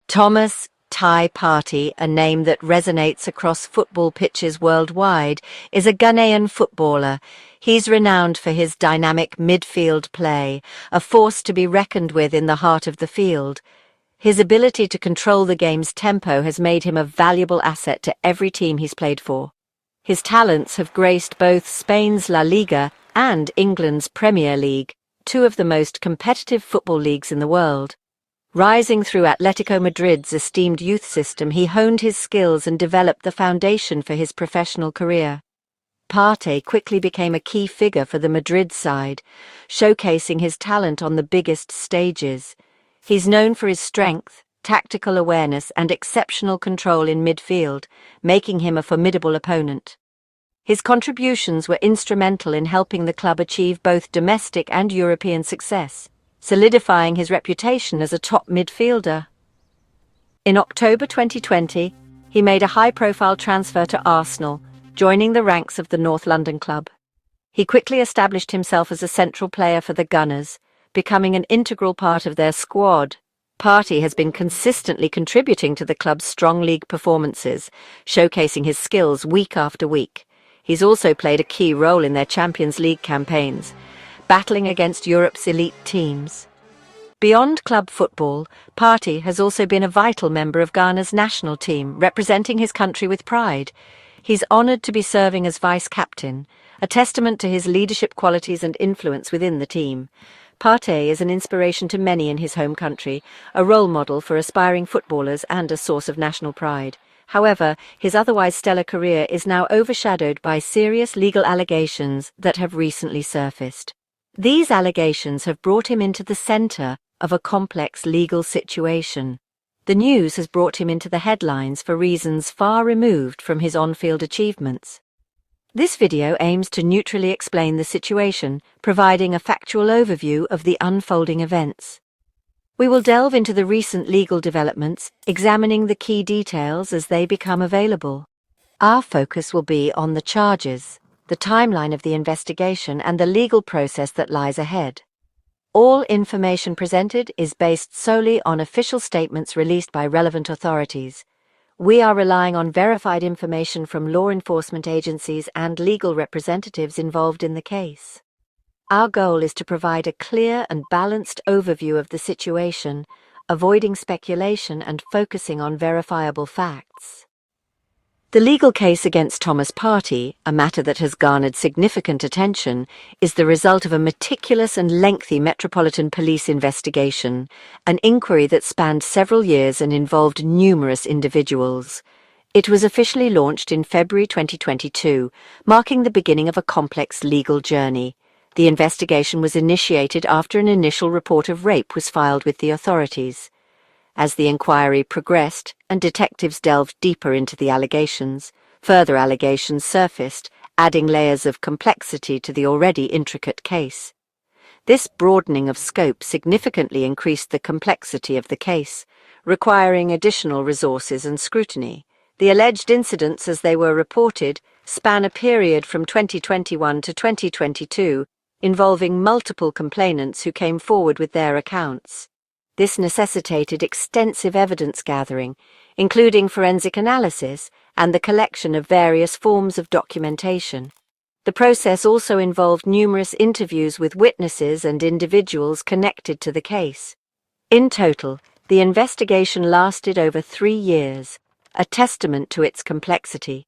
Partey, a name that resonates across football pitches worldwide, is a Ghanaian footballer. He's renowned for his dynamic midfield play, a force to be reckoned with in the heart of the field. His ability to control the game's tempo has made him a valuable asset to every team he's played for. His talents have graced both Spain's La Liga and England's Premier League, two of the most competitive football leagues in the world. Rising through Atletico Madrid's esteemed youth system, he honed his skills and developed the foundation for his professional career. Partey quickly became a key figure for the Madrid side, showcasing his talent on the biggest stages. He's known for his strength, tactical awareness, and exceptional control in midfield, making him a formidable opponent. His contributions were instrumental in helping the club achieve both domestic and European success, solidifying his reputation as a top midfielder. In October 2020, he made a high-profile transfer to Arsenal, joining the ranks of the North London club. He quickly established himself as a central player for the Gunners, becoming an integral part of their squad. Partey has been consistently contributing to the club's strong league performances, showcasing his skills week after week. He's also played a key role in their Champions League campaigns, battling against Europe's elite teams. Beyond club football, Partey has also been a vital member of Ghana's national team, representing his country with pride. He's honoured to be serving as vice-captain, a testament to his leadership qualities and influence within the team. Partey is an inspiration to many in his home country, a role model for aspiring footballers and a source of national pride. However, his otherwise stellar career is now overshadowed by serious legal allegations that have recently surfaced. These allegations have brought him into the centre of a complex legal situation. The news has brought him into the headlines for reasons far removed from his on-field achievements. This video aims to neutrally explain the situation, providing a factual overview of the unfolding events. We will delve into the recent legal developments, examining the key details as they become available. Our focus will be on the charges, the timeline of the investigation, and the legal process that lies ahead. All information presented is based solely on official statements released by relevant authorities. We are relying on verified information from law enforcement agencies and legal representatives involved in the case. Our goal is to provide a clear and balanced overview of the situation, avoiding speculation and focusing on verifiable facts. The legal case against Thomas Partey, a matter that has garnered significant attention, is the result of a meticulous and lengthy Metropolitan Police investigation, an inquiry that spanned several years and involved numerous individuals. It was officially launched in February 2022, marking the beginning of a complex legal journey. The investigation was initiated after an initial report of rape was filed with the authorities. As the inquiry progressed and detectives delved deeper into the allegations, further allegations surfaced, adding layers of complexity to the already intricate case. This broadening of scope significantly increased the complexity of the case, requiring additional resources and scrutiny. The alleged incidents, as they were reported, span a period from 2021 to 2022, involving multiple complainants who came forward with their accounts. This necessitated extensive evidence gathering, including forensic analysis and the collection of various forms of documentation. The process also involved numerous interviews with witnesses and individuals connected to the case. In total, the investigation lasted over 3 years, a testament to its complexity.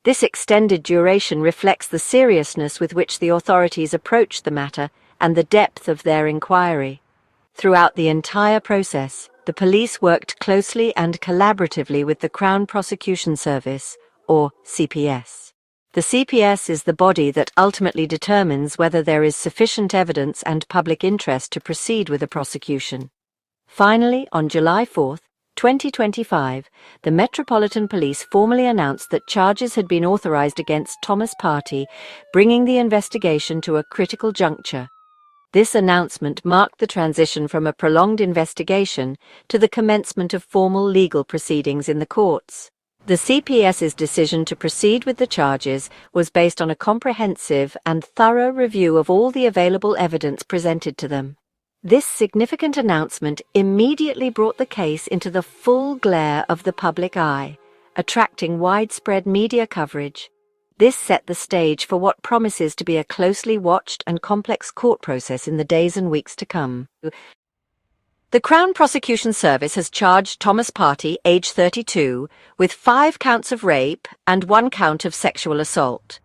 This extended duration reflects the seriousness with which the authorities approached the matter and the depth of their inquiry. Throughout the entire process, the police worked closely and collaboratively with the Crown Prosecution Service, or CPS. The CPS is the body that ultimately determines whether there is sufficient evidence and public interest to proceed with a prosecution. Finally, on July 4, 2025, the Metropolitan Police formally announced that charges had been authorized against Thomas Partey, bringing the investigation to a critical juncture. This announcement marked the transition from a prolonged investigation to the commencement of formal legal proceedings in the courts. The CPS's decision to proceed with the charges was based on a comprehensive and thorough review of all the available evidence presented to them. This significant announcement immediately brought the case into the full glare of the public eye, attracting widespread media coverage. This set the stage for what promises to be a closely watched and complex court process in the days and weeks to come. The Crown Prosecution Service has charged Thomas Partey, age 32, with 5 counts of rape and 1 count of sexual assault.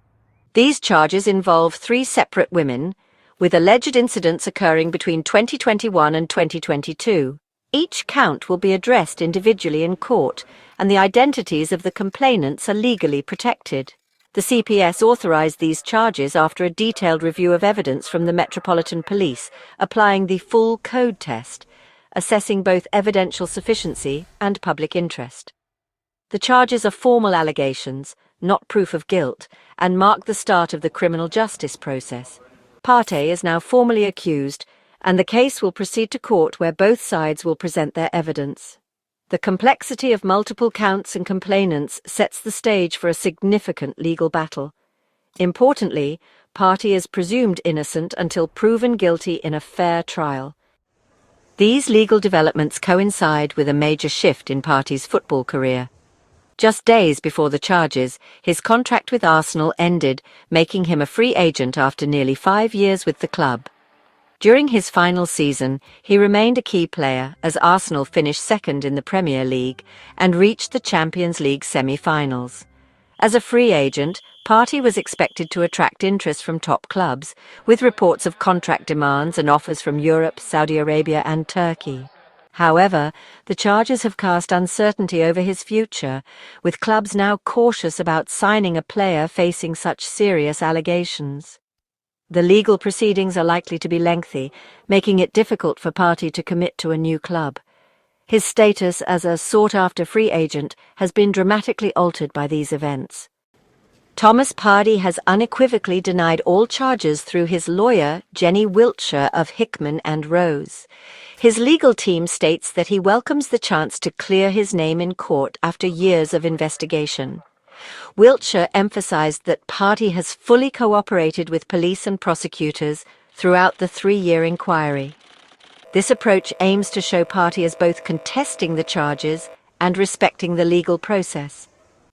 These charges involve 3 separate women, with alleged incidents occurring between 2021 and 2022. Each count will be addressed individually in court, and the identities of the complainants are legally protected. The CPS authorised these charges after a detailed review of evidence from the Metropolitan Police, applying the full code test, assessing both evidential sufficiency and public interest. The charges are formal allegations, not proof of guilt, and mark the start of the criminal justice process. Partey is now formally accused, and the case will proceed to court where both sides will present their evidence. The complexity of multiple counts and complainants sets the stage for a significant legal battle. Importantly, Partey is presumed innocent until proven guilty in a fair trial. These legal developments coincide with a major shift in Partey's football career. Just days before the charges, his contract with Arsenal ended, making him a free agent after nearly 5 years with the club. During his final season, he remained a key player as Arsenal finished second in the Premier League and reached the Champions League semi-finals. As a free agent, Partey was expected to attract interest from top clubs, with reports of contract demands and offers from Europe, Saudi Arabia and Turkey. However, the charges have cast uncertainty over his future, with clubs now cautious about signing a player facing such serious allegations. The legal proceedings are likely to be lengthy, making it difficult for Partey to commit to a new club. His status as a sought-after free agent has been dramatically altered by these events. Thomas Partey has unequivocally denied all charges through his lawyer, Jenny Wiltshire of Hickman and Rose. His legal team states that he welcomes the chance to clear his name in court after years of investigation. Wiltshire emphasised that Partey has fully cooperated with police and prosecutors throughout the 3-year inquiry. This approach aims to show Partey as both contesting the charges and respecting the legal process.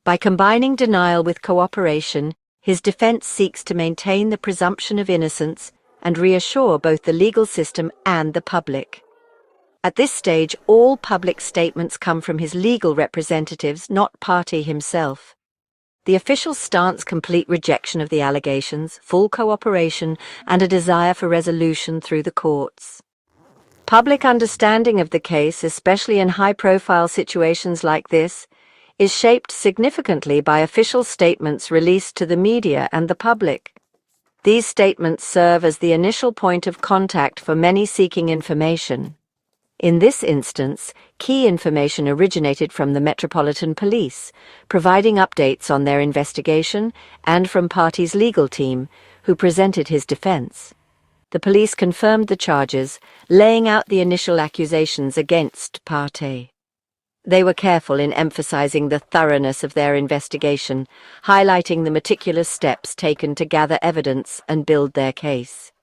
By combining denial with cooperation, his defence seeks to maintain the presumption of innocence and reassure both the legal system and the public. At this stage, all public statements come from his legal representatives, not Partey himself. The official stance complete rejection of the allegations, full cooperation, and a desire for resolution through the courts. Public understanding of the case, especially in high-profile situations like this, is shaped significantly by official statements released to the media and the public. These statements serve as the initial point of contact for many seeking information. In this instance, key information originated from the Metropolitan Police, providing updates on their investigation, and from Partey's legal team, who presented his defence. The police confirmed the charges, laying out the initial accusations against Partey. They were careful in emphasising the thoroughness of their investigation, highlighting the meticulous steps taken to gather evidence and build their case.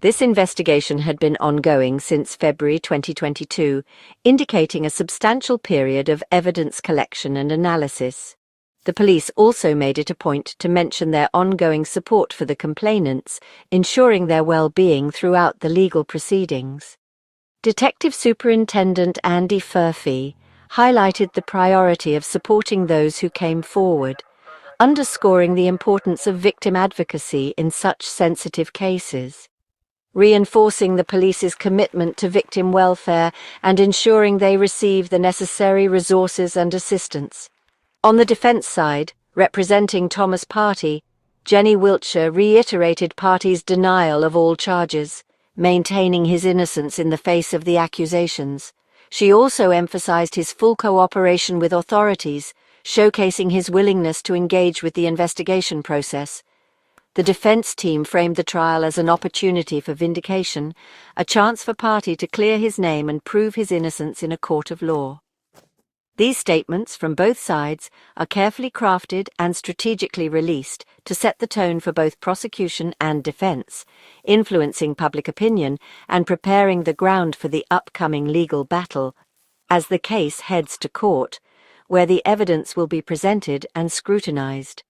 This investigation had been ongoing since February 2022, indicating a substantial period of evidence collection and analysis. The police also made it a point to mention their ongoing support for the complainants, ensuring their well-being throughout the legal proceedings. Detective Superintendent Andy Furphy highlighted the priority of supporting those who came forward, underscoring the importance of victim advocacy in such sensitive cases. Reinforcing the police's commitment to victim welfare and ensuring they receive the necessary resources and assistance. On the defence side, representing Thomas Partey, Jenny Wiltshire reiterated Partey's denial of all charges, maintaining his innocence in the face of the accusations. She also emphasised his full cooperation with authorities, showcasing his willingness to engage with the investigation process. The defence team framed the trial as an opportunity for vindication, a chance for Partey to clear his name and prove his innocence in a court of law. These statements from both sides are carefully crafted and strategically released to set the tone for both prosecution and defense, influencing public opinion and preparing the ground for the upcoming legal battle as the case heads to court, where the evidence will be presented and scrutinized.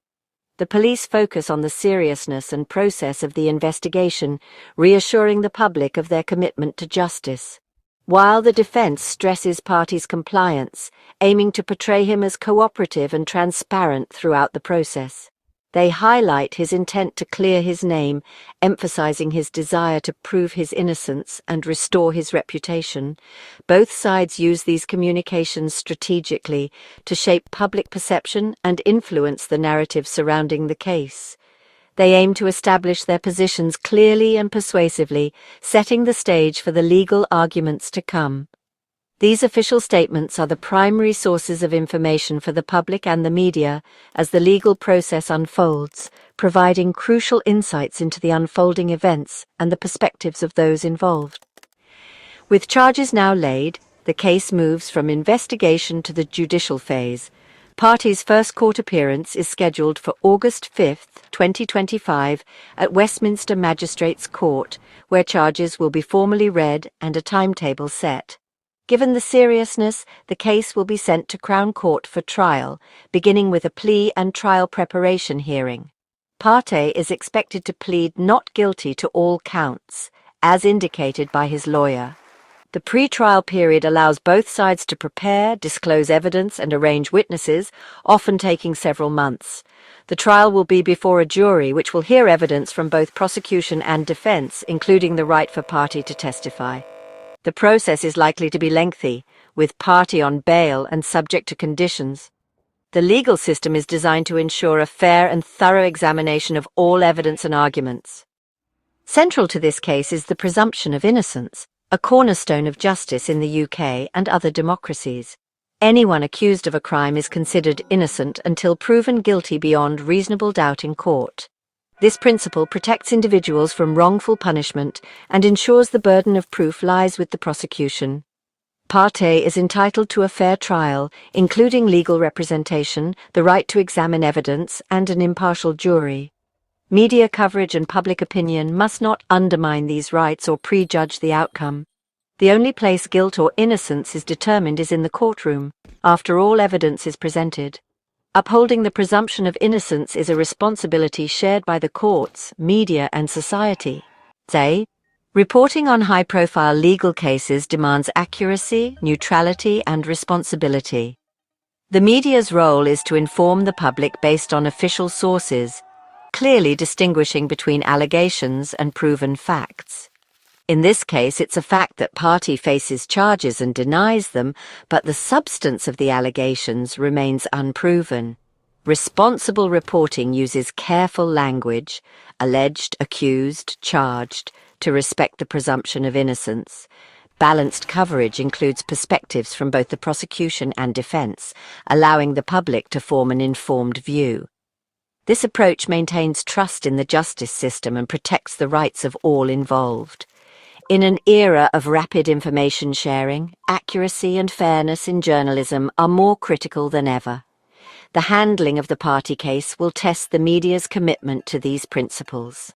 The police focus on the seriousness and process of the investigation, reassuring the public of their commitment to justice, while the defense stresses Partey's compliance, aiming to portray him as cooperative and transparent throughout the process. They highlight his intent to clear his name, emphasizing his desire to prove his innocence and restore his reputation. Both sides use these communications strategically to shape public perception and influence the narrative surrounding the case. They aim to establish their positions clearly and persuasively, setting the stage for the legal arguments to come. These official statements are the primary sources of information for the public and the media as the legal process unfolds, providing crucial insights into the unfolding events and the perspectives of those involved. With charges now laid, the case moves from investigation to the judicial phase. Partey's first court appearance is scheduled for August 5, 2025, at Westminster Magistrates' Court, where charges will be formally read and a timetable set. Given the seriousness, the case will be sent to Crown Court for trial, beginning with a plea and trial preparation hearing. Partey is expected to plead not guilty to all counts, as indicated by his lawyer. The pre-trial period allows both sides to prepare, disclose evidence, and arrange witnesses, often taking several months. The trial will be before a jury, which will hear evidence from both prosecution and defense, including the right for Partey to testify. The process is likely to be lengthy, with Partey on bail and subject to conditions. The legal system is designed to ensure a fair and thorough examination of all evidence and arguments. Central to this case is the presumption of innocence, a cornerstone of justice in the UK and other democracies. Anyone accused of a crime is considered innocent until proven guilty beyond reasonable doubt in court. This principle protects individuals from wrongful punishment and ensures the burden of proof lies with the prosecution. Partey is entitled to a fair trial, including legal representation, the right to examine evidence, and an impartial jury. Media coverage and public opinion must not undermine these rights or prejudge the outcome. The only place guilt or innocence is determined is in the courtroom, after all evidence is presented. Upholding the presumption of innocence is a responsibility shared by the courts, media, and society. Reporting on high-profile legal cases demands accuracy, neutrality, and responsibility. The media's role is to inform the public based on official sources, clearly distinguishing between allegations and proven facts. In this case, it's a fact that Partey faces charges and denies them, but the substance of the allegations remains unproven. Responsible reporting uses careful language, alleged, accused, charged, to respect the presumption of innocence. Balanced coverage includes perspectives from both the prosecution and defense, allowing the public to form an informed view. This approach maintains trust in the justice system and protects the rights of all involved. In an era of rapid information sharing, accuracy and fairness in journalism are more critical than ever. The handling of the Partey case will test the media's commitment to these principles.